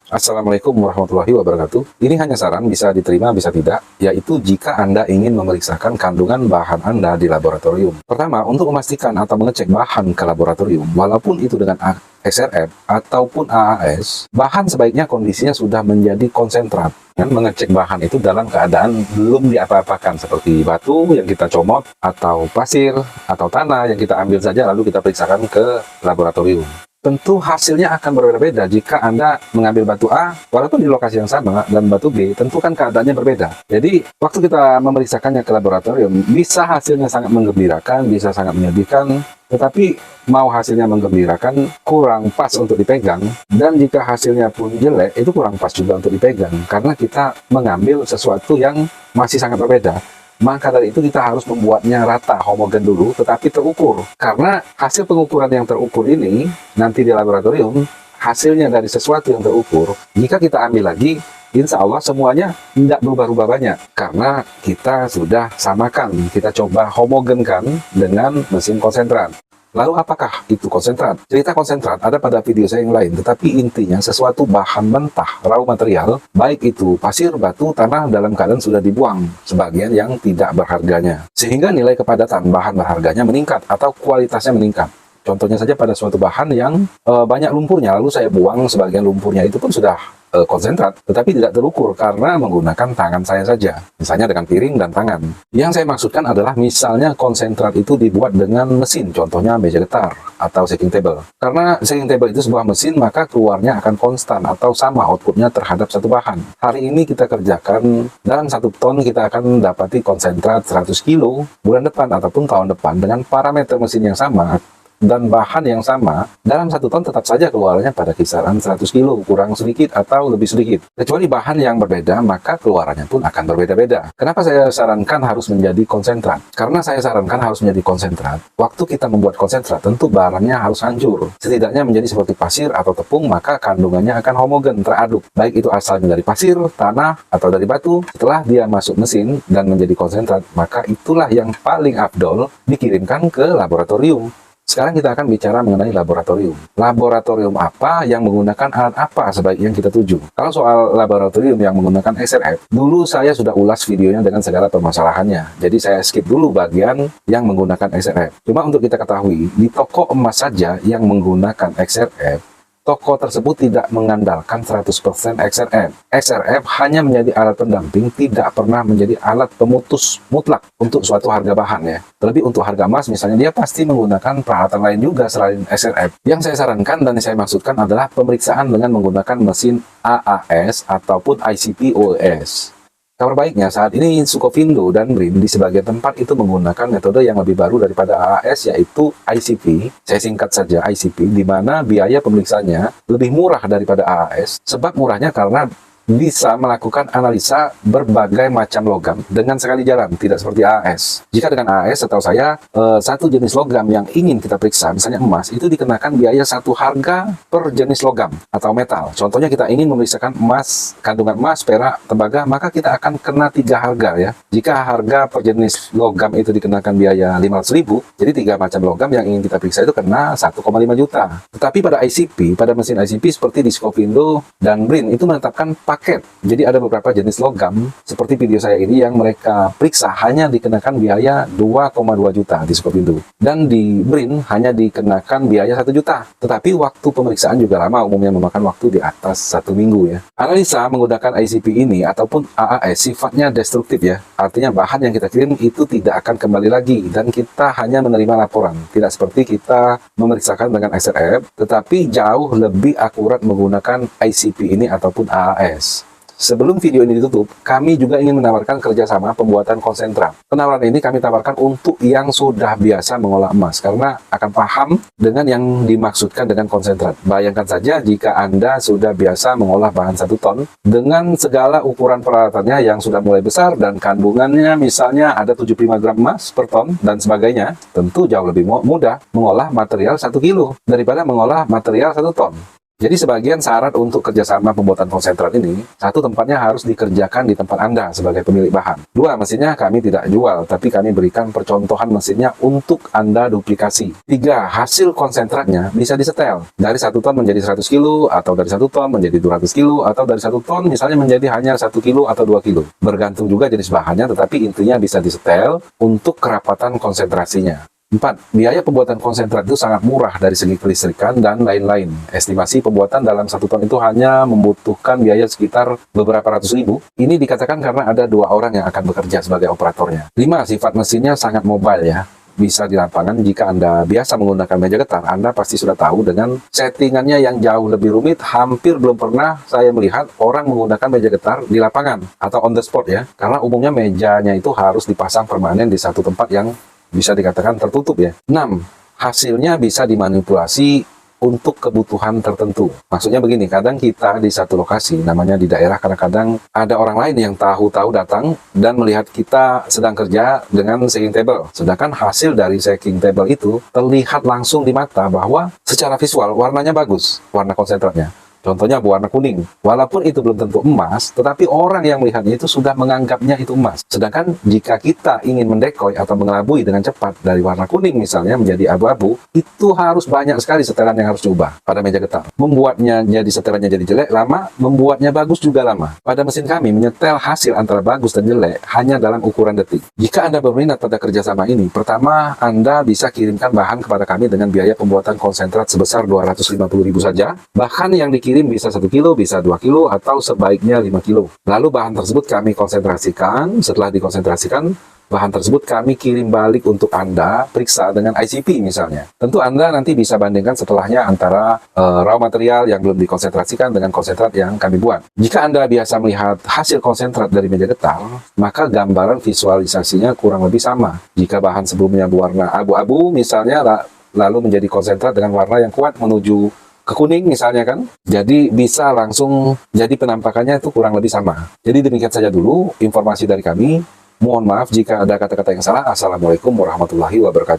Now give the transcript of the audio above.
Assalamualaikum warahmatullahi wabarakatuh. Ini hanya saran, bisa diterima, bisa tidak, yaitu jika Anda ingin memeriksakan kandungan bahan Anda di laboratorium. Pertama, untuk memastikan atau mengecek bahan ke laboratorium, walaupun itu dengan XRF ataupun AAS, bahan sebaiknya kondisinya sudah menjadi konsentrat. Dan mengecek bahan itu dalam keadaan belum diapa-apakan, seperti batu yang kita comot, atau pasir, atau tanah yang kita ambil saja lalu kita periksakan ke laboratorium. Tentu hasilnya akan berbeda-beda jika Anda mengambil batu A, walaupun di lokasi yang sama, dan batu B, tentu kan keadaannya berbeda. Jadi, waktu kita memeriksakannya ke laboratorium, bisa hasilnya sangat menggembirakan, bisa sangat menyedihkan, tetapi mau hasilnya menggembirakan, kurang pas untuk dipegang, dan jika hasilnya pun jelek, itu kurang pas juga untuk dipegang, karena kita mengambil sesuatu yang masih sangat berbeda. Maka dari itu kita harus membuatnya rata, homogen dulu, tetapi terukur. Karena hasil pengukuran yang terukur ini, nanti di laboratorium, hasilnya dari sesuatu yang terukur, jika kita ambil lagi, insya Allah semuanya tidak berubah-ubah banyak. Karena kita sudah samakan, kita coba homogenkan dengan mesin konsentrat. Lalu apakah itu konsentrat? Cerita konsentrat ada pada video saya yang lain, tetapi intinya sesuatu bahan mentah, raw material, baik itu pasir, batu, tanah dalam keadaan sudah dibuang, sebagian yang tidak berharganya. Sehingga nilai kepadatan bahan berharganya meningkat atau kualitasnya meningkat. Contohnya saja pada suatu bahan yang banyak lumpurnya, lalu saya buang sebagian lumpurnya, itu pun sudah konsentrat, tetapi tidak terukur karena menggunakan tangan saya saja, misalnya dengan piring dan tangan. Yang saya maksudkan adalah misalnya konsentrat itu dibuat dengan mesin, contohnya meja getar atau shaking table. Karena shaking table itu sebuah mesin, maka keluarnya akan konstan atau sama outputnya terhadap satu bahan. Hari ini kita kerjakan dalam 1 ton, kita akan dapati konsentrat 100 kilo bulan depan ataupun tahun depan dengan parameter mesin yang sama dan bahan yang sama, dalam 1 ton tetap saja keluarnya pada kisaran 100 kilo, kurang sedikit atau lebih sedikit. Kecuali bahan yang berbeda, maka keluarannya pun akan berbeda-beda. Kenapa saya sarankan harus menjadi konsentrat? Karena saya sarankan harus menjadi konsentrat. Waktu kita membuat konsentrat, tentu barangnya harus hancur. Setidaknya menjadi seperti pasir atau tepung, maka kandungannya akan homogen, teraduk. Baik itu asalnya dari pasir, tanah, atau dari batu. Setelah dia masuk mesin dan menjadi konsentrat, maka itulah yang paling afdol dikirimkan ke laboratorium. Sekarang kita akan bicara mengenai laboratorium. Laboratorium apa yang menggunakan alat apa sebaiknya kita tuju? Kalau soal laboratorium yang menggunakan XRF, dulu saya sudah ulas videonya dengan segala permasalahannya. Jadi saya skip dulu bagian yang menggunakan XRF. Cuma untuk kita ketahui, di toko emas saja yang menggunakan XRF, toko tersebut tidak mengandalkan 100% XRF. XRF hanya menjadi alat pendamping, tidak pernah menjadi alat pemutus mutlak untuk suatu harga bahan ya. Terlebih untuk harga emas misalnya, dia pasti menggunakan peralatan lain juga selain XRF. Yang saya sarankan dan saya maksudkan adalah pemeriksaan dengan menggunakan mesin AAS ataupun ICP OES. Kabar baiknya, saat ini Sukovindo dan BRIN di sebagian tempat itu menggunakan metode yang lebih baru daripada AAS, yaitu ICP. Saya singkat saja ICP, di mana biaya pemeriksaannya lebih murah daripada AAS. Sebab murahnya karena bisa melakukan analisa berbagai macam logam dengan sekali jalan, tidak seperti AAS. Jika dengan AAS, setahu saya, satu jenis logam yang ingin kita periksa, misalnya emas, itu dikenakan biaya satu harga per jenis logam atau metal. Contohnya kita ingin memeriksakan emas, kandungan emas, perak, tembaga, maka kita akan kena 3 harga ya. Jika harga per jenis logam itu dikenakan biaya 500.000, jadi 3 macam logam yang ingin kita periksa itu kena 1,5 juta. Tetapi pada ICP, pada mesin ICP seperti di Sukovindo dan BRIN itu menetapkan paket. Jadi ada beberapa jenis logam seperti video saya ini yang mereka periksa hanya dikenakan biaya 2,2 juta di Sukovindo, dan di BRIN hanya dikenakan biaya 1 juta. Tetapi waktu pemeriksaan juga lama, umumnya memakan waktu di atas 1 minggu ya. Analisa menggunakan ICP ini ataupun AAS sifatnya destruktif ya. Artinya bahan yang kita kirim itu tidak akan kembali lagi dan kita hanya menerima laporan. Tidak seperti kita memeriksakan dengan XRF, tetapi jauh lebih akurat menggunakan ICP ini ataupun AAS. Sebelum video ini ditutup, kami juga ingin menawarkan kerjasama pembuatan konsentrat. Penawaran ini kami tawarkan untuk yang sudah biasa mengolah emas, karena akan paham dengan yang dimaksudkan dengan konsentrat. Bayangkan saja jika Anda sudah biasa mengolah bahan 1 ton, dengan segala ukuran peralatannya yang sudah mulai besar, dan kandungannya misalnya ada 75 gram emas per ton, dan sebagainya, tentu jauh lebih mudah mengolah material 1 kilo daripada mengolah material 1 ton. Jadi sebagian syarat untuk kerjasama pembuatan konsentrat ini, satu, tempatnya harus dikerjakan di tempat Anda sebagai pemilik bahan. Dua, mesinnya kami tidak jual, tapi kami berikan percontohan mesinnya untuk Anda duplikasi. Tiga, hasil konsentratnya bisa disetel. Dari 1 ton menjadi 100 kilo, atau dari 1 ton menjadi 200 kilo, atau dari 1 ton misalnya menjadi hanya 1 kilo atau 2 kilo. Bergantung juga jenis bahannya, tetapi intinya bisa disetel untuk kerapatan konsentrasinya. 4. Biaya pembuatan konsentrat itu sangat murah dari segi kelistrikan dan lain-lain. Estimasi pembuatan dalam 1 ton itu hanya membutuhkan biaya sekitar beberapa ratus ribu. Ini dikatakan karena ada 2 orang yang akan bekerja sebagai operatornya. 5. Sifat mesinnya sangat mobile ya. Bisa di lapangan. Jika Anda biasa menggunakan meja getar, Anda pasti sudah tahu dengan settingannya yang jauh lebih rumit. Hampir belum pernah saya melihat orang menggunakan meja getar di lapangan atau on the spot ya. Karena umumnya mejanya itu harus dipasang permanen di satu tempat yang bisa dikatakan tertutup ya. 6. Hasilnya bisa dimanipulasi untuk kebutuhan tertentu. Maksudnya begini, kadang kita di satu lokasi, namanya di daerah, kadang-kadang ada orang lain yang tahu-tahu datang dan melihat kita sedang kerja dengan shaking table. Sedangkan hasil dari shaking table itu terlihat langsung di mata bahwa secara visual warnanya bagus, warna konsentratnya. Contohnya berwarna kuning. Walaupun itu belum tentu emas, tetapi orang yang melihatnya itu sudah menganggapnya itu emas. Sedangkan jika kita ingin mendekoi atau mengelabui dengan cepat dari warna kuning misalnya menjadi abu-abu, itu harus banyak sekali setelan yang harus diubah pada meja getar. Membuatnya jadi setelannya jadi jelek lama, membuatnya bagus juga lama. Pada mesin kami menyetel hasil antara bagus dan jelek hanya dalam ukuran detik. Jika Anda berminat pada kerjasama ini, pertama Anda bisa kirimkan bahan kepada kami dengan biaya pembuatan konsentrat sebesar 250.000 saja. Bahkan yang dikirim bisa 1 kilo, bisa 2 kilo, atau sebaiknya 5 kilo. Lalu bahan tersebut kami konsentrasikan. Setelah dikonsentrasikan, bahan tersebut kami kirim balik untuk Anda periksa dengan ICP misalnya. Tentu Anda nanti bisa bandingkan setelahnya antara raw material yang belum dikonsentrasikan dengan konsentrat yang kami buat. Jika Anda biasa melihat hasil konsentrat dari meja getar, maka gambaran visualisasinya kurang lebih sama. Jika bahan sebelumnya berwarna abu-abu misalnya, lalu menjadi konsentrat dengan warna yang kuat menuju ke kuning misalnya kan, jadi bisa langsung jadi penampakannya itu kurang lebih sama. Jadi demikian saja dulu informasi dari kami. Mohon maaf jika ada kata-kata yang salah. Assalamualaikum warahmatullahi wabarakatuh.